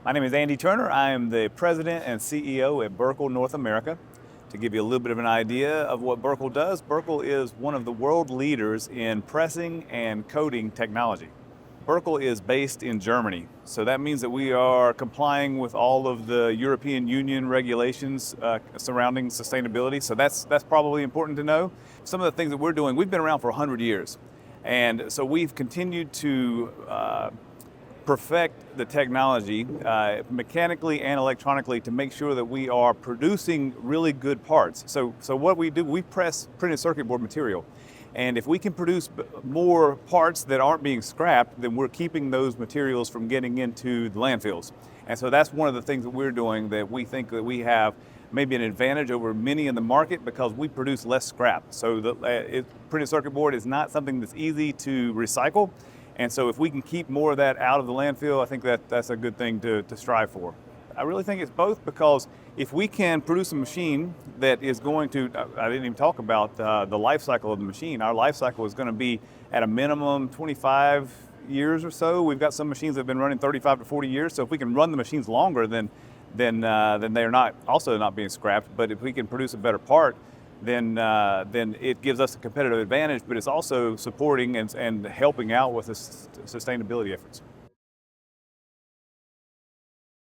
My name is Andy Turner. I am the president and CEO at Burkle North America. To give you a little bit of an idea of what Burkle does, Burkle is one of the world leaders in pressing and coating technology. Burkle is based in Germany, so that means that we are complying with all of the European Union regulations surrounding sustainability. So that's probably important to know. Some of the things that we're doing, we've been around for 100 years, and so we've continued to perfect the technology mechanically and electronically to make sure that we are producing really good parts. So what we do, we press printed circuit board material. And if we can produce more parts that aren't being scrapped, then we're keeping those materials from getting into the landfills. And so that's one of the things that we're doing, that we think that we have maybe an advantage over many in the market because we produce less scrap. So the printed circuit board is not something that's easy to recycle. And so if we can keep more of that out of the landfill, I think that's a good thing to strive for. I really think it's both, because if we can produce a machine that is going to, I didn't even talk about the life cycle of the machine. Our life cycle is going to be at a minimum 25 years or so. We've got some machines that have been running 35 to 40 years. So if we can run the machines longer, then they're not being scrapped. But if we can produce a better part, then it gives us a competitive advantage, but it's also supporting and helping out with the sustainability efforts.